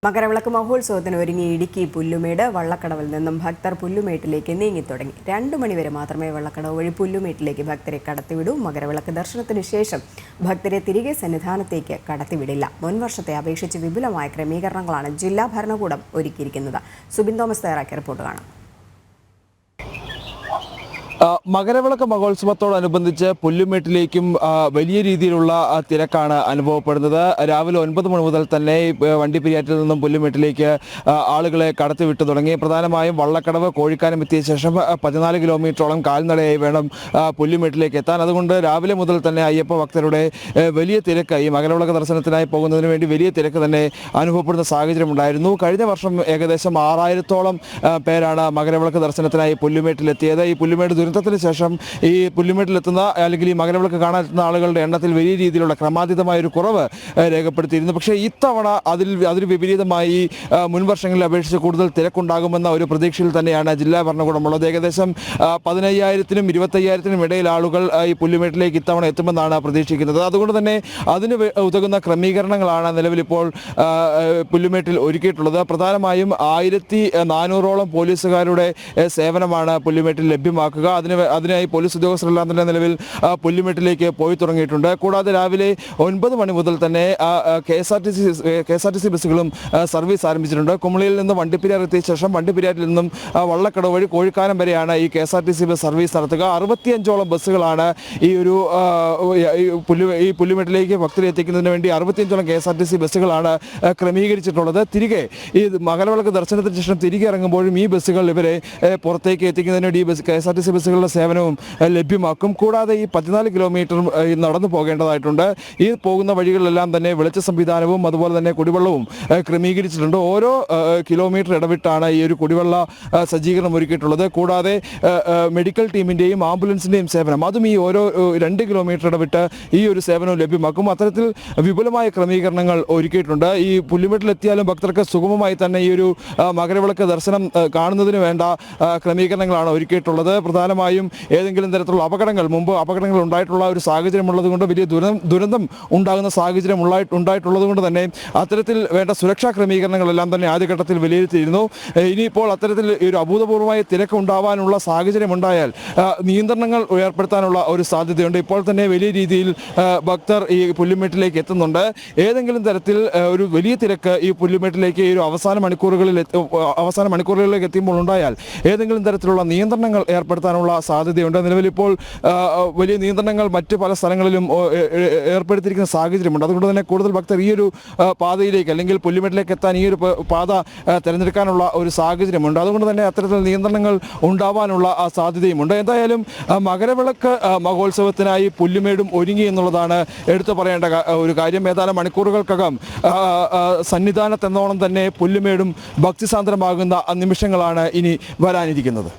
മകരവിളക്ക് മഹോത്സവത്തിന് ഒരുങ്ങി ഇടുക്കി പുല്ലുമേട് വള്ളക്കടവിൽ നിന്നും ഭക്തർ പുല്ലുമേട്ടിലേക്ക് നീങ്ങിത്തുടങ്ങി. 2 മണിവരെ മാത്രമേ വള്ളക്കടവ് വഴി പുല്ലുമേട്ടിലേക്ക് ഭക്തരെ കടത്തിവിടൂ. മകരവിളക്ക് ദർശനത്തിന് ശേഷം ഭക്തരെ തിരികെ സന്നിധാനത്തേക്ക് കടത്തിവിടില്ല. മുൻവർഷത്തെ അപേക്ഷിച്ച് വിപുലമായ ക്രമീകരണങ്ങളാണ് ജില്ലാ ഭരണകൂടം ഒരുക്കിയിരിക്കുന്നത്. സുബിൻ തോമസ് തയ്യാറാക്കിയ റിപ്പോർട്ട് കാണാം. മകരവിളക്ക് മഹോത്സവത്തോടനുബന്ധിച്ച് പുല്ലുമേട്ടിലേക്കും വലിയ രീതിയിലുള്ള തിരക്കാണ് അനുഭവപ്പെടുന്നത്. രാവിലെ 9 മണി മുതൽ തന്നെ വണ്ടിപ്പെരിയാറ്റിൽ നിന്നും പുല്ലുമേട്ടിലേക്ക് ആളുകളെ കടത്തിവിട്ടു തുടങ്ങി. പ്രധാനമായും വള്ളക്കടവ് കോഴിക്കാനം എത്തിയ ശേഷം 14 കിലോമീറ്ററോളം കാൽനടയായി വേണം പുല്ലുമേട്ടിലേക്ക് എത്താൻ. അതുകൊണ്ട് രാവിലെ മുതൽ തന്നെ അയ്യപ്പ ഭക്തരുടെ വലിയ തിരക്ക്, ഈ മകരവിളക്ക് ദർശനത്തിനായി പോകുന്നതിന് വേണ്ടി വലിയ തിരക്ക് തന്നെ അനുഭവപ്പെടുന്ന സാഹചര്യം ഉണ്ടായിരുന്നു. കഴിഞ്ഞ വർഷം ഏകദേശം 6000-ഓളം പേരാണ് മകരവിളക്ക് ദർശനത്തിനായി പുല്ലുമേട്ടിലെത്തിയത്. ഈ പുല്ലുമേട് ദുരന്തത്തിന് ശേഷം ഈ പുല്ലുമേട്ടിലെത്തുന്ന അല്ലെങ്കിൽ ഈ മകരവിളക്ക് കാണാനെത്തുന്ന ആളുകളുടെ എണ്ണത്തിൽ വലിയ രീതിയിലുള്ള ക്രമാതീതമായ ഒരു കുറവ് രേഖപ്പെടുത്തിയിരുന്നു. പക്ഷേ ഇത്തവണ അതിന് വിപരീതമായി മുൻവർഷങ്ങളിൽ അപേക്ഷിച്ച് കൂടുതൽ തിരക്കുണ്ടാകുമെന്ന ഒരു പ്രതീക്ഷയിൽ തന്നെയാണ് ജില്ലാ ഭരണകൂടമുള്ളത്. ഏകദേശം 15,000-നും 25,000-നും ഇടയിൽ ആളുകൾ ഈ പുല്ലുമേട്ടിലേക്ക് ഇത്തവണ എത്തുമെന്നാണ് പ്രതീക്ഷിക്കുന്നത്. അതുകൊണ്ട് തന്നെ അതിന് ഉതകുന്ന ക്രമീകരണങ്ങളാണ് നിലവിലിപ്പോൾ പുല്ലുമേട്ടിൽ ഒരുക്കിയിട്ടുള്ളത്. പ്രധാനമായും 1400-ഓളം പോലീസുകാരുടെ സേവനമാണ് പുല്ലുമേട്ടിൽ ലഭ്യമാക്കുക. അതിനായി പോലീസ് ഉദ്യോഗസ്ഥരെല്ലാം തന്നെ നിലവിൽ പുല്ലുമേട്ടിലേക്ക് പോയി തുടങ്ങിയിട്ടുണ്ട്. കൂടാതെ രാവിലെ 9 മണി മുതൽ തന്നെ KSRTC ബസ്സുകളും സർവീസ് ആരംഭിച്ചിട്ടുണ്ട്. കുമളിയിൽ നിന്ന് വണ്ടിപ്പെരിയാർ എത്തിയ ശേഷം വണ്ടിപ്പെരിയാറിൽ നിന്നും വള്ളക്കടവ് വഴി കോഴിക്കാനം വരെയാണ് ഈ KSRTC ബസ് സർവീസ് നടത്തുക. 65ഓളം ബസ്സുകളാണ് ഈ പുല്ലുമേട്ടിലേക്ക് ഭക്തരെ എത്തിക്കുന്നതിന് വേണ്ടി 65ഓളം KSRTC ബസ്സുകളാണ് ക്രമീകരിച്ചിട്ടുള്ളത്. തിരികെ ഈ മകരവിളക്ക് ദർശനത്തിന് ശേഷം തിരികെ ഇറങ്ങുമ്പോഴും ഈ ബസ്സുകൾ ഇവരെ പുറത്തേക്ക് എത്തിക്കുന്നതിന് വേണ്ടി KSRTC ബസ്സുകളുടെ സേവനവും ലഭ്യമാക്കും. കൂടാതെ ഈ 14 കിലോമീറ്റർ നടന്നു പോകേണ്ടതായിട്ടുണ്ട്. ഈ പോകുന്ന വഴികളിലെല്ലാം തന്നെ വെളിച്ച സംവിധാനവും അതുപോലെ തന്നെ കുടിവെള്ളവും ക്രമീകരിച്ചിട്ടുണ്ട്. ഓരോ കിലോമീറ്റർ ഇടവിട്ടാണ് ഈ ഒരു കുടിവെള്ള സജ്ജീകരണം ഒരുക്കിയിട്ടുള്ളത്. കൂടാതെ മെഡിക്കൽ ടീമിൻ്റെയും ആംബുലൻസിൻ്റെയും സേവനം, അതും ഈ ഓരോ 2 കിലോമീറ്റർ ഇടവിട്ട് ഈ ഒരു സേവനവും ലഭ്യമാക്കും. അത്തരത്തിൽ വിപുലമായ ക്രമീകരണങ്ങൾ ഒരുക്കിയിട്ടുണ്ട്. ഈ പുല്ലുമേട്ടിലെത്തിയാലും ഭക്തർക്ക് സുഗമമായി തന്നെ ഈ ഒരു മകരവിളക്ക് ദർശനം കാണുന്നതിന് വേണ്ട ക്രമീകരണങ്ങളാണ് ഒരുക്കിയിട്ടുള്ളത്. പ്രധാനമായും ഏതെങ്കിലും തരത്തിലുള്ള അപകടങ്ങൾ ഉണ്ടായിട്ടുള്ള ഒരു സാഹചര്യം ഉള്ളതുകൊണ്ട്, വലിയ ദുരന്തം ഉണ്ടാകുന്ന സാഹചര്യം ഉണ്ടായിട്ടുള്ളത് കൊണ്ട് തന്നെ അത്തരത്തിൽ വേണ്ട സുരക്ഷാ ക്രമീകരണങ്ങളെല്ലാം തന്നെ ആദ്യഘട്ടത്തിൽ വിലയിരുത്തിയിരുന്നു. ഇനിയിപ്പോൾ അത്തരത്തിൽ ഒരു അഭൂതപൂർവമായ തിരക്ക് ഉണ്ടാവാനുള്ള സാഹചര്യം ഉണ്ടായാൽ നിയന്ത്രണങ്ങൾ ഏർപ്പെടുത്താനുള്ള ഒരു സാധ്യതയുണ്ട്. ഇപ്പോൾ തന്നെ വലിയ രീതിയിൽ ഭക്തർ ഈ പുല്ലുമേട്ടിലേക്ക് എത്തുന്നുണ്ട്. ഏതെങ്കിലും തരത്തിൽ ഒരു വലിയ തിരക്ക് ഈ പുല്ലുമേട്ടിലേക്ക് ഈ ഒരു അവസാന മണിക്കൂറുകളിലേക്ക് എത്തുമ്പോൾ ഉണ്ടായാൽ ഏതെങ്കിലും തരത്തിലുള്ള നിയന്ത്രണങ്ങൾ ഏർപ്പെടുത്താനുള്ള സാധ്യതയുണ്ട്. നിലവിലിപ്പോൾ വലിയ നിയന്ത്രണങ്ങൾ മറ്റ് പല സ്ഥലങ്ങളിലും ഏർപ്പെടുത്തിയിരിക്കുന്ന സാഹചര്യമുണ്ട്. അതുകൊണ്ട് തന്നെ കൂടുതൽ ഭക്തർ ഈ ഒരു പാതയിലേക്ക് അല്ലെങ്കിൽ പുല്ലുമേട്ടിലേക്ക് എത്താൻ ഈ ഒരു പാത തിരഞ്ഞെടുക്കാനുള്ള ഒരു സാഹചര്യമുണ്ട്. അതുകൊണ്ട് തന്നെ അത്തരത്തിൽ നിയന്ത്രണങ്ങൾ ഉണ്ടാവാനുള്ള സാധ്യതയുമുണ്ട്. എന്തായാലും മകരവിളക്ക് മഹോത്സവത്തിനായി പുല്ലുമേടും ഒരുങ്ങി എന്നുള്ളതാണ് എടുത്തു പറയേണ്ട ഒരു കാര്യം. ഏതാനും മണിക്കൂറുകൾക്കകം സന്നിധാനത്തെന്നോണം തന്നെ പുല്ലുമേടും ഭക്തിസാന്ദ്രമാകുന്ന നിമിഷങ്ങളാണ് ഇനി വരാനിരിക്കുന്നത്.